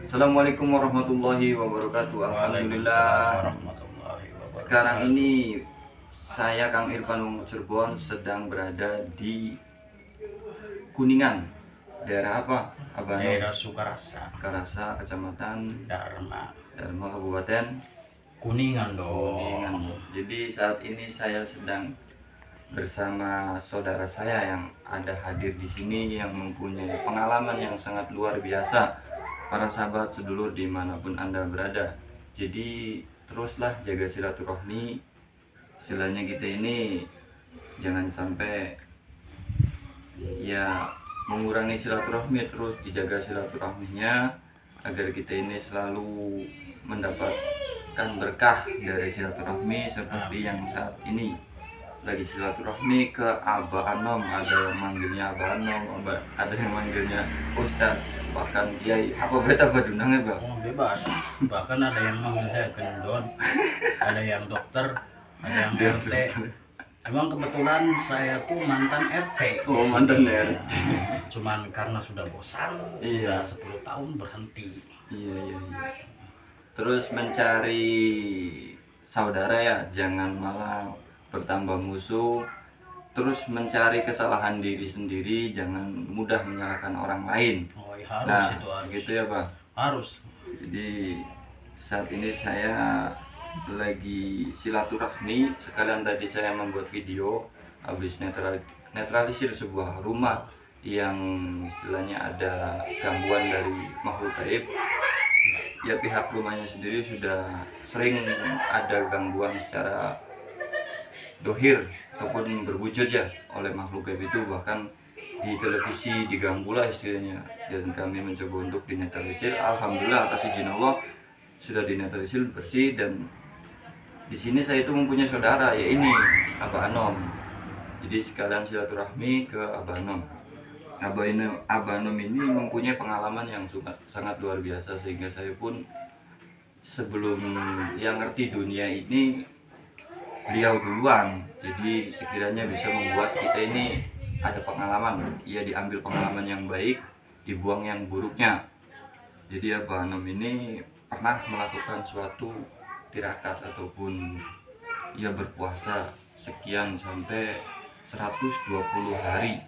Assalamualaikum warahmatullahi wabarakatuh. Waalaikumsalam Alhamdulillah. warahmatullahi Sekarang wabarakatuh. ini saya Kang Irfan Wong Cirebon sedang berada di Kuningan. Daerah apa? Abano, Daerah Sukarasa, Karasa, Kecamatan Dharma, Dharma, Kabupaten Kuningan Kuningan. dong. Jadi saat ini saya sedang bersama saudara saya yang ada hadir di sini yang mempunyai pengalaman yang sangat luar biasa. Para sahabat sedulur dimanapun Anda berada, jadi teruslah jaga silaturahmi. Istilahnya kita ini jangan sampai ya mengurangi silaturahmi, terus dijaga silaturahminya agar kita ini selalu mendapatkan berkah dari silaturahmi seperti yang saat ini lagi silaturahmi ke Abah Anom, ada yang manggilnya Abah Anom, ada yang manggilnya Ustadz, bahkan Kiai. Apa beta badunangnya bang? Oh, bebas. Bahkan ada yang manggil saya gendon, ada yang dokter, ada yang RT. Emang kebetulan saya tuh mantan RT. Oh mantan ya. Cuman karena sudah bosan, Iya. sudah 10 tahun berhenti. Iya. Terus mencari saudara ya, jangan malah bertambah musuh. Terus mencari kesalahan diri sendiri, jangan mudah menyalahkan orang lain. Oh, ya harus Nah, itu harus. gitu ya bang. Harus. Jadi saat ini saya lagi silaturahmi, sekalian tadi saya membuat video habis netralisir sebuah rumah yang istilahnya ada gangguan dari makhluk gaib. Ya pihak rumahnya sendiri sudah sering ada gangguan secara dohir ataupun berwujud ya oleh makhluk gaib itu, bahkan di televisi diganggulah istilahnya, dan kami mencoba untuk dinetralisir. Alhamdulillah atas izin Allah sudah dinetralisir bersih. Dan di sini saya itu mempunyai saudara, ya ini Abah Anom. Jadi sekalian silaturahmi ke Abah Anom. Abah Anom ini mempunyai pengalaman yang sangat luar biasa, sehingga saya pun sebelum yang ngerti dunia ini beliau duluan. Jadi sekiranya bisa membuat kita ini ada pengalaman, ya diambil pengalaman yang baik, dibuang yang buruknya. Jadi Abah Anom ini pernah melakukan suatu tirakat ataupun ia berpuasa sekian sampai 120 hari.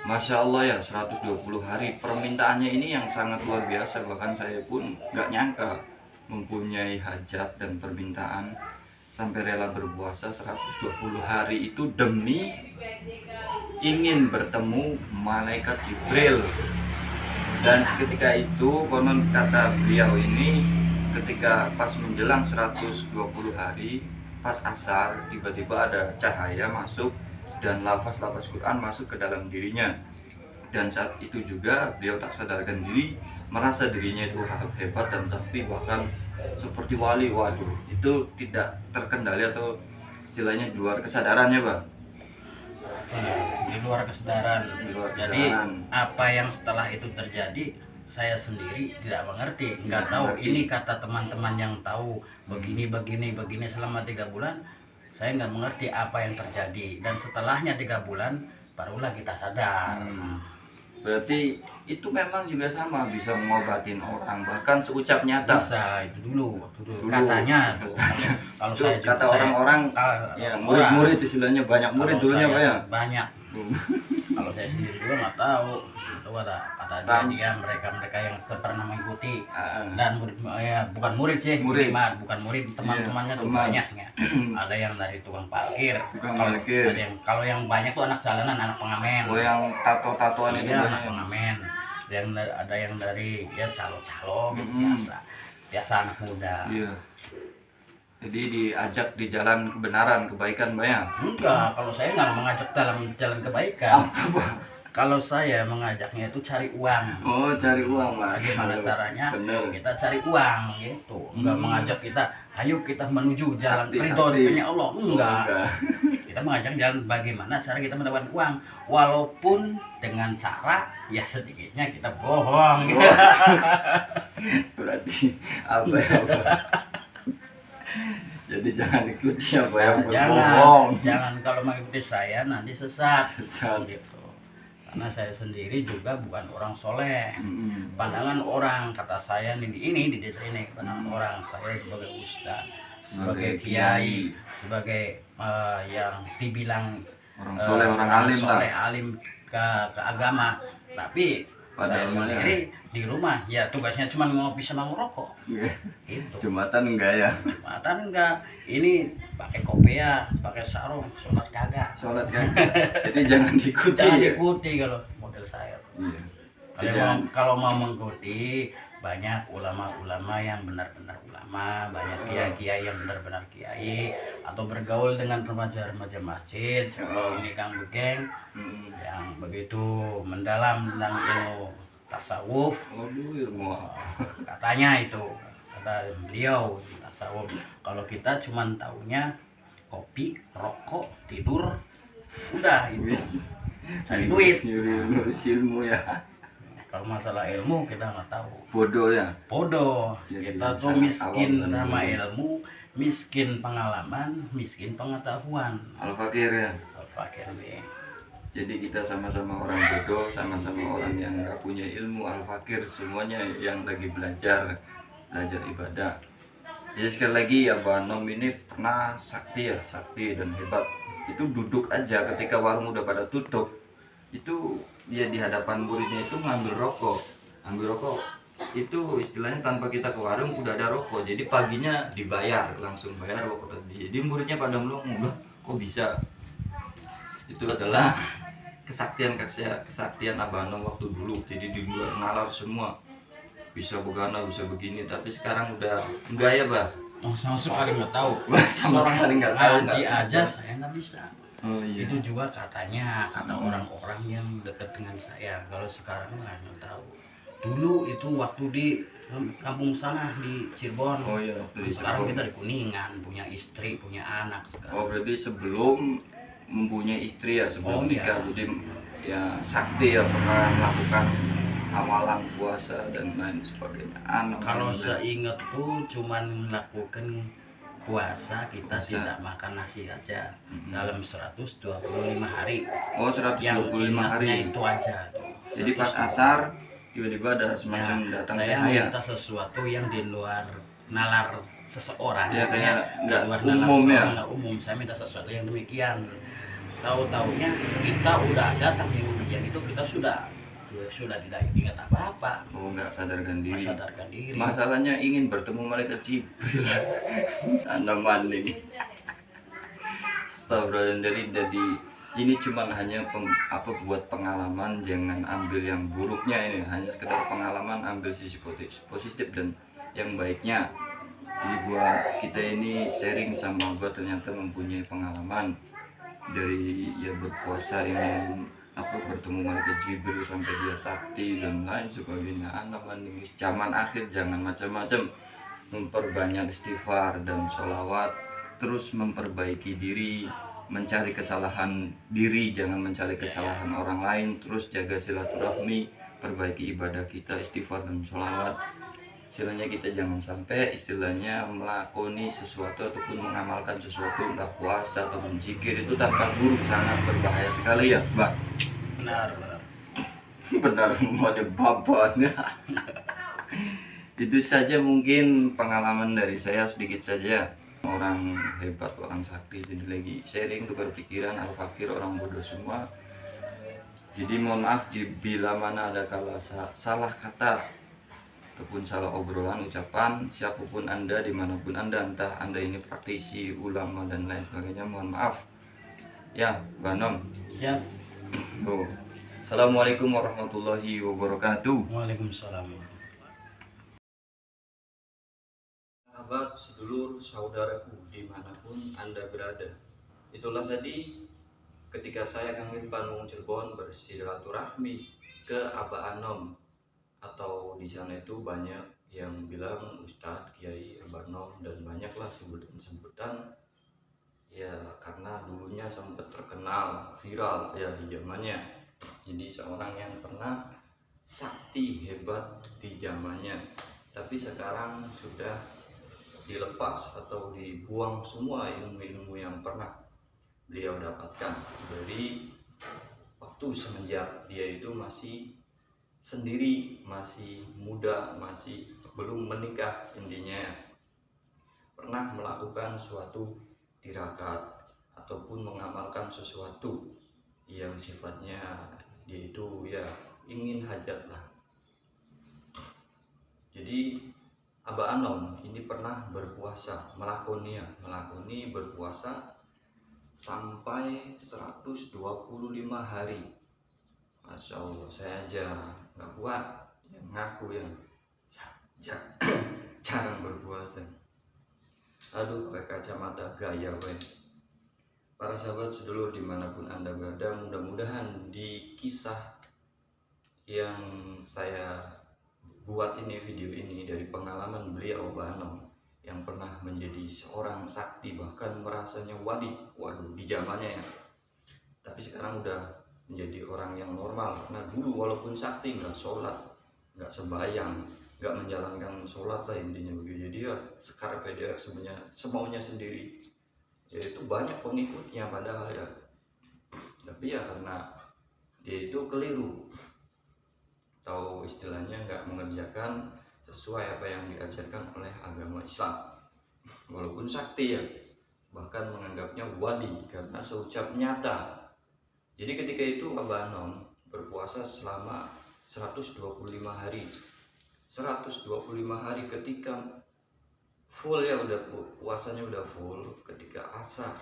Masya Allah ya, 120 hari. Permintaannya ini yang sangat luar biasa, bahkan saya pun gak nyangka mempunyai hajat dan permintaan sampai rela berpuasa 120 hari itu demi ingin bertemu malaikat Jibril. Dan seketika itu konon kata beliau ini, ketika pas menjelang 120 hari pas asar, tiba-tiba ada cahaya masuk dan lafaz-lafaz Quran masuk ke dalam dirinya. Dan saat itu juga beliau tak sadarkan diri, merasa dirinya itu hebat dan sakti, bahkan seperti wali. Waduh, itu tidak terkendali atau istilahnya di luar kesadarannya bang. Di luar kesadaran. Di luar Jadi kesadaran. apa yang setelah itu terjadi saya sendiri tidak mengerti, nggak Tidak tahu. mengerti. Ini kata teman-teman yang tahu begini selama 3 bulan. Saya nggak mengerti apa yang terjadi, dan setelahnya 3 bulan barulah kita sadar. Berarti itu memang juga sama bisa mengobatin orang, bahkan seucap nyata. Bisa itu dulu katanya tuh. Kalau Itu saya juga, kata orang-orang ya, murid-murid istilahnya, banyak murid dulunya pak ya. banyak. Kalau saya sendiri juga nggak tahu, itu kata dia mereka yang pernah mengikuti. Dan murid ya, bukan murid sih, Murid. bukan murid, teman-temannya tuh teman. banyaknya. Ada yang dari tukang parkir, Tukang parkir. kalau yang banyak tuh anak jalanan, anak pengamen. Oh yang tato-tatoan itu Iya, anak banyak. pengamen. Ada yang dari ya calo-calo gitu, biasa anak muda. Iya. Jadi diajak di jalan kebenaran, kebaikan Mbak ya? Enggak, kalau saya nggak mengajak dalam jalan kebaikan. Apa Pak? Kalau saya mengajaknya itu cari uang. Oh cari uang Mas. Bagaimana caranya? Bener. Kita cari uang gitu. Enggak mengajak kita, ayo kita menuju jalan Sakti, ridho sakti. Allah. Enggak. Kita mengajak jalan bagaimana cara kita mendapatkan uang, walaupun dengan cara ya sedikitnya kita bohong. Berarti apa ya Pak? Jadi jangan ikuti apa yang Nah, berbohong. jangan kalau mengikuti saya nanti sesat. Sesat. Gitu. karena saya sendiri juga bukan orang soleh. Mm-mm. Pandangan orang, kata saya ini di desa ini, pandangan orang saya sebagai ustaz, sebagai Sebagai kiai, kiai. sebagai yang dibilang Orang soleh, orang alim lah. soleh, alim ke agama, tapi saya Padahal sendiri di rumah ya tugasnya cuma ngopi sama ngerokok. Itu Jumatan enggak ya? Jumatan enggak, ini pakai kopiah, pakai sarung, sholat kagak. Sholat kan? Jadi jangan diikuti. Jangan Ya? diikuti kalau model saya. Iya. Kalau mau mengikuti, banyak ulama-ulama yang benar-benar ulama, banyak kiai-kiai yang benar-benar kiai, atau bergaul dengan remaja-remaja masjid, ini Kang Begeng, Mm. yang begitu mendalam tentang ilmu tasawuf. Waduh, ilmu. Katanya itu, kata beliau, tasawuf. Kalau kita cuman taunya kopi, rokok, tidur, udah itu. Cari duit. Ngurus ilmu ya. Kalau masalah ilmu kita nggak tahu. Bodoh ya. Bodoh. Jadi Kita tuh sangat miskin awam dan sama bodoh. ilmu, miskin pengalaman, miskin pengetahuan. Al-Fakir ya. Fakir nih. Jadi kita sama-sama orang bodoh, sama-sama orang yang nggak punya ilmu. Al-Fakir semuanya yang lagi belajar ibadah. Jadi sekali lagi ya, Banom ini pernah sakti dan hebat. Itu duduk aja ketika warung udah pada tutup, itu dia di hadapan muridnya itu ngambil rokok itu istilahnya tanpa kita ke warung udah ada rokok. Jadi paginya dibayar, langsung bayar rokok tadi. Jadi muridnya pada melongo, "Lah, kok bisa?" Itu adalah kesaktian Abanom waktu dulu. Jadi di luar nalar semua, bisa begana, bisa begini. Tapi sekarang udah enggak ya, Bah. Oh, sama sekali nggak tahu. Sama sekali nggak tahu, Ngaji nggak aja sempat. saya nggak bisa. Oh iya. Itu juga katanya kata orang-orang yang dekat dengan saya. Kalau sekarang nggak tahu. Dulu itu waktu di kampung sana di Cirebon. Oh iya, waktu di Sekarang Cirebon. kita di Kuningan, punya istri, punya anak sekarang. Oh, berarti sebelum mempunyai istri ya, sebelum Oh, iya. nikah, jadi ya sakti ya, pernah melakukan amalan puasa dan lain sebagainya. Kalau seingat tuh cuman melakukan puasa, kita Puasa. tidak makan nasi aja Mhm. dalam 125 hari. Oh, Yang 125 ingatnya hari. itu aja tuh. Jadi pas asar tiba-tiba ada semacam datang saya cahaya. minta sesuatu yang di luar nalar seseorang. Ya, kayak Di nggak luar nalar umum ya. seseorang, nggak umum. Saya minta sesuatu yang demikian. Tahu-taunya kita udah datang di ujian itu, kita sudah tidak ingat apa-apa, Oh, nggak sadarkan diri. sadarkan diri. Masalahnya ingin bertemu malaikat Jibril. Anda maning. Astagfirullah. Jadi ini cuma hanya buat pengalaman, jangan ambil yang buruknya, ini hanya sekedar pengalaman, ambil sisi positif dan yang baiknya. Jadi buat kita ini sharing sama gua, ternyata mempunyai pengalaman dari ya berpuasa ingin bertemu malaikat Jibril sampai dia sakti dan lain sebagainya. Anak mending zaman akhir jangan macam-macam, memperbanyak istighfar dan sholawat, terus memperbaiki diri, mencari kesalahan diri, jangan mencari kesalahan orang lain, terus jaga silaturahmi, perbaiki ibadah kita, istighfar dan sholawat. Istilahnya kita jangan sampai istilahnya melakoni sesuatu ataupun mengamalkan sesuatu, entah puasa ataupun zikir, itu tanpa guru, sangat berbahaya sekali ya, Mbak. Benar. Benar, mau babannya. Itu saja mungkin pengalaman dari saya, sedikit saja. Orang hebat, orang sakti, jadi lagi sharing, tukar pikiran. Al-Fakir orang bodoh semua. Jadi mohon maaf bila mana ada salah kata ataupun salah obrolan, ucapan, siapapun Anda, dimanapun Anda, entah Anda ini praktisi, ulama dan lain sebagainya, mohon maaf ya, Banom. Siap. Tuh. Assalamualaikum warahmatullahi wabarakatuh. Waalaikumsalam. Sahabat, sedulur, saudaraku dimanapun Anda berada, itulah tadi ketika saya Kang Ridwan Cirebon bersilaturahmi ke Aba Anom, atau di sana itu banyak yang bilang Ustadz, Kiai, Abanom, dan banyaklah sebutan-sebutan ya, karena dulunya sempat terkenal viral ya di zamannya. Jadi seorang yang pernah sakti hebat di zamannya, tapi sekarang sudah dilepas atau dibuang semua ilmu-ilmu yang pernah beliau dapatkan dari waktu semenjak dia itu masih sendiri, masih muda, masih belum menikah, intinya pernah melakukan suatu tirakat ataupun mengamalkan sesuatu yang sifatnya dia itu ya ingin hajat lah. Jadi Abah Anom ini pernah berpuasa, melakoni berpuasa sampai 125 hari. Masya Allah, saya aja nggak kuat yang ngaku yang jarang berpuasa. Aduh, pakai kacamata gaya weh. Para sahabat sedulur dimanapun Anda berada, mudah-mudahan di kisah yang saya buat ini, video ini dari pengalaman beliau Abah Anom yang pernah menjadi seorang sakti, bahkan merasanya wali, waduh di zamannya ya, tapi sekarang udah menjadi orang yang normal. Karena dulu walaupun sakti nggak sholat, nggak sembahyang, nggak menjalankan sholat lah intinya begitu. Jadi ya sekarang dia sebenarnya semaunya sendiri, yaitu banyak pengikutnya padahal ya, tapi ya karena dia itu keliru, atau istilahnya nggak mengerjakan sesuai apa yang diajarkan oleh agama Islam. Walaupun sakti ya, bahkan menganggapnya wali karena seucap nyata. Jadi ketika itu Abah Anom berpuasa selama 125 hari. 125 hari ketika full ya, udah puasanya udah full, ketika asar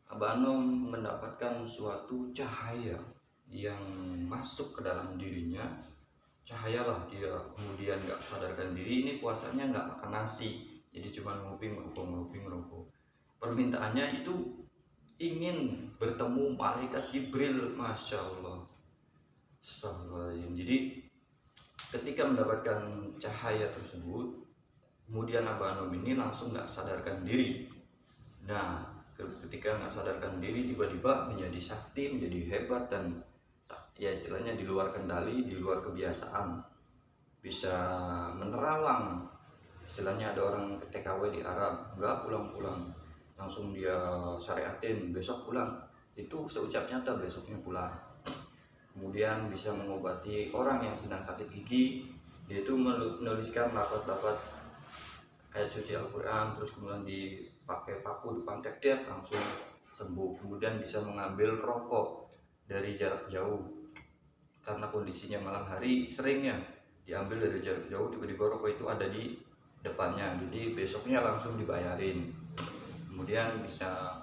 Abah Anom mendapatkan suatu cahaya yang masuk ke dalam dirinya. Cahayalah dia kemudian nggak sadarkan diri, ini puasanya nggak makan nasi, jadi cuma ngopi ngerokok. Permintaannya itu ingin bertemu malaikat Jibril. Masya Allah, astagfirullahaladzim. Jadi ketika mendapatkan cahaya tersebut, kemudian Abah Anom ini langsung nggak sadarkan diri. Nah, ketika nggak sadarkan diri, tiba-tiba menjadi sakti, menjadi hebat, dan ya istilahnya di luar kendali, di luar kebiasaan, bisa menerawang. Istilahnya ada orang TKW di Arab, nggak pulang-pulang, langsung dia syariatin besok pulang, itu seucap nyata besoknya pulang. Kemudian bisa mengobati orang yang sedang sakit gigi, dia itu menuliskan lapat-lapat ayat suci Al-Quran, terus kemudian dipakai paku, dipantek, dia langsung sembuh. Kemudian bisa mengambil rokok dari jarak jauh, karena kondisinya malam hari, seringnya diambil dari jarak jauh, tiba-tiba rokok itu ada di depannya, jadi besoknya langsung dibayarin. Kemudian bisa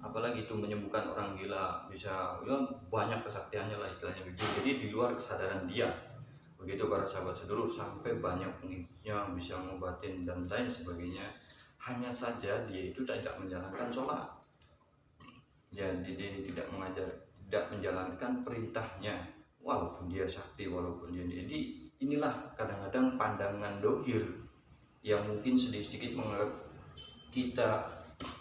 apalagi itu menyembuhkan orang gila, bisa ya banyak kesaktiannya lah istilahnya begitu. Jadi di luar kesadaran dia begitu para sahabat sedulur, sampai banyak pengikutnya, bisa ngobatin dan lain sebagainya. Hanya saja dia itu tidak menjalankan sholat, jadi dia tidak menjalankan perintahnya, walaupun dia sakti, walaupun dia. Jadi inilah kadang-kadang pandangan dohir yang mungkin sedikit menganggap kita,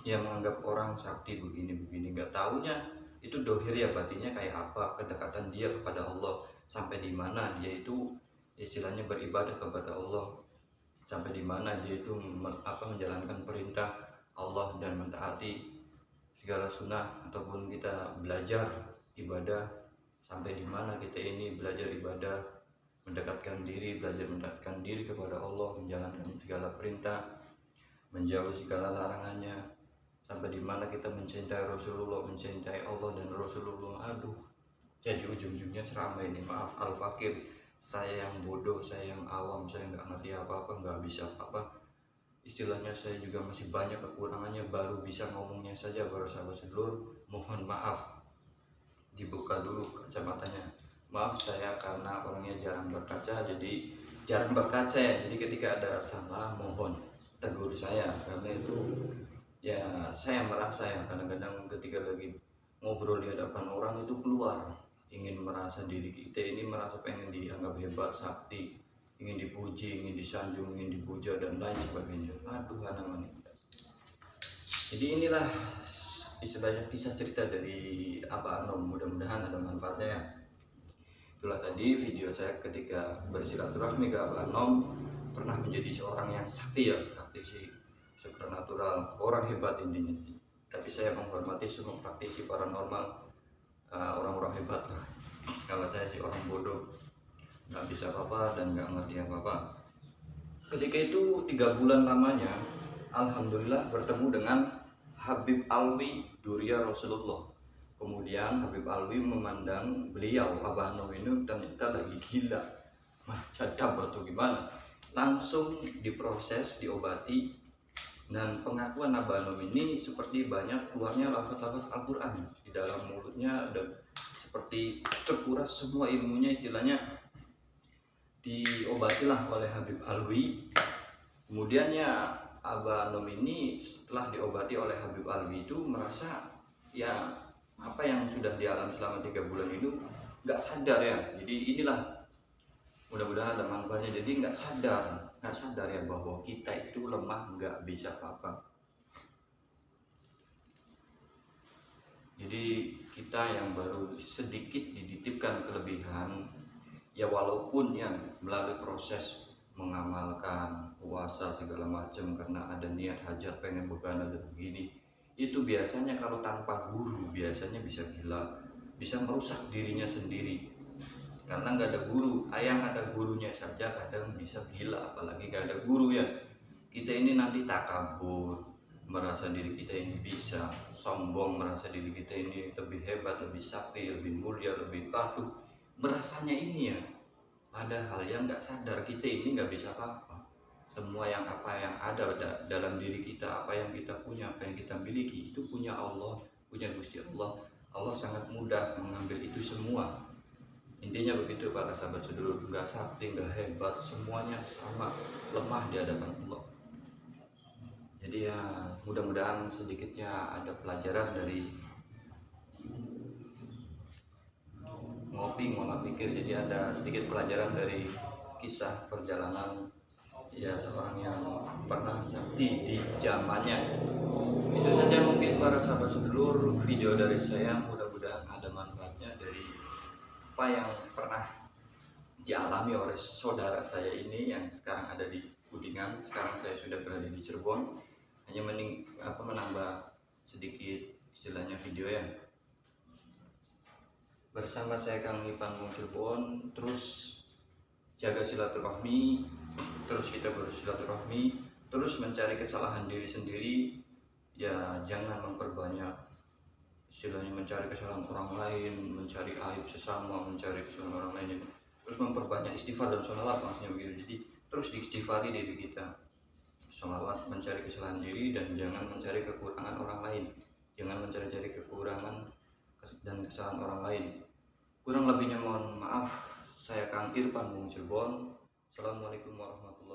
yang menganggap orang sakti begini, nggak taunya itu dohir ya, batinnya kayak apa, kedekatan dia kepada Allah sampai di mana dia itu istilahnya beribadah kepada Allah, sampai di mana dia itu menjalankan perintah Allah dan mentaati segala sunnah, ataupun kita belajar ibadah, sampai di mana kita ini belajar ibadah, belajar mendekatkan diri kepada Allah, menjalankan segala perintah, menjauh segala larangannya, sampai di mana kita mencintai Rasulullah, mencintai Allah dan Rasulullah. Aduh, jadi ujung-ujungnya ceramah ini, maaf al-fakir, saya yang bodoh, saya yang awam, saya nggak ngerti apa-apa, nggak bisa apa-apa, istilahnya saya juga masih banyak kekurangannya, baru bisa ngomongnya saja. Para sahabat sedulur, mohon maaf, dibuka dulu kacamatanya. Maaf, saya karena orangnya jarang berkaca, jadi jarang berkaca ya, jadi ketika ada salah mohon tegur saya, karena itu ya saya merasa ya kadang-kadang ketika lagi ngobrol di hadapan orang itu keluar ingin merasa diri kita ini, merasa pengen dianggap hebat, sakti, ingin dipuji, ingin disanjung, ingin dipuja dan lain sebagainya. Aduh anak. Jadi inilah istilahnya kisah cerita dari Abah Anom, mudah-mudahan ada manfaatnya ya. Itulah tadi video saya ketika bersilaturahmi ke Abah Anom, pernah menjadi seorang yang sakti ya, praktisi supernatural, orang hebat intinya. Tapi saya menghormati semua praktisi paranormal, orang-orang hebat lah. Kalau saya sih orang bodoh, nggak bisa apa-apa dan nggak ngerti apa-apa. Ketika itu 3 bulan lamanya, alhamdulillah bertemu dengan Habib Alwi Duria Rasulullah. Kemudian Habib Alwi memandang beliau, Abah Nom ini ternyata lagi gila, cadap atau gimana. Langsung diproses, diobati, dan pengakuan Abah Nom ini seperti banyak keluarnya lafaz-lafaz Al-Quran di dalam mulutnya, dan seperti terkuras semua ilmunya, istilahnya diobatilah oleh Habib Alwi. Kemudian ya Abah Nom ini setelah diobati oleh Habib Alwi itu merasa ya apa yang sudah dialami selama 3 bulan itu nggak sadar ya. Jadi inilah mudah-mudahan ada manfaatnya. Jadi nggak sadar ya bahwa kita itu lemah, nggak bisa apa-apa. Jadi kita yang baru sedikit dititipkan kelebihan, ya walaupun yang melalui proses mengamalkan puasa segala macam karena ada niat hajat pengen beban dan begini, itu biasanya kalau tanpa guru biasanya bisa gila, bisa merusak dirinya sendiri. Karena nggak ada guru, yang ada gurunya saja kadang bisa gila, apalagi nggak ada guru ya. Kita ini nanti takabur, merasa diri kita ini bisa, sombong, merasa diri kita ini lebih hebat, lebih sakti, lebih mulia, lebih patuh, merasanya ini ya. Padahal yang nggak sadar kita ini nggak bisa apa-apa. Semua yang apa yang ada dalam diri kita, apa yang kita punya, apa yang kita miliki itu punya Allah, punya Gusti Allah. Allah sangat mudah mengambil itu semua. Intinya begitu para sahabat sedulur, nggak sakti, nggak hebat, semuanya sama, lemah di hadapan Allah. Jadi ya mudah-mudahan sedikitnya ada pelajaran dari ngopi ngolah pikir. Jadi ada sedikit pelajaran dari kisah perjalanan ya seorang yang pernah sakti di zamannya. Itu saja mungkin para sahabat sedulur video dari saya, mudah-mudahan ada manfaatnya dari apa yang pernah dialami oleh saudara saya ini yang sekarang ada di Kuningan. Sekarang saya sudah berada di Cirebon, hanya menambah sedikit istilahnya video ya. Bersama saya Kang Ipan Cirebon, terus jaga silaturahmi, terus kita bersilaturahmi, terus mencari kesalahan diri sendiri, ya jangan memperbanyak istilahnya mencari kesalahan orang lain, mencari aib sesama, mencari kesalahan orang lain, terus memperbanyak istighfar dan sholawat, maksudnya begitu. Jadi terus diistighfari diri kita, sholawat, mencari kesalahan diri, dan jangan mencari kekurangan orang lain, jangan mencari kekurangan dan kesalahan orang lain. Kurang lebihnya mohon maaf. Saya Kang Irfan Cirebon. Assalamualaikum warahmatullahi wabarakatuh.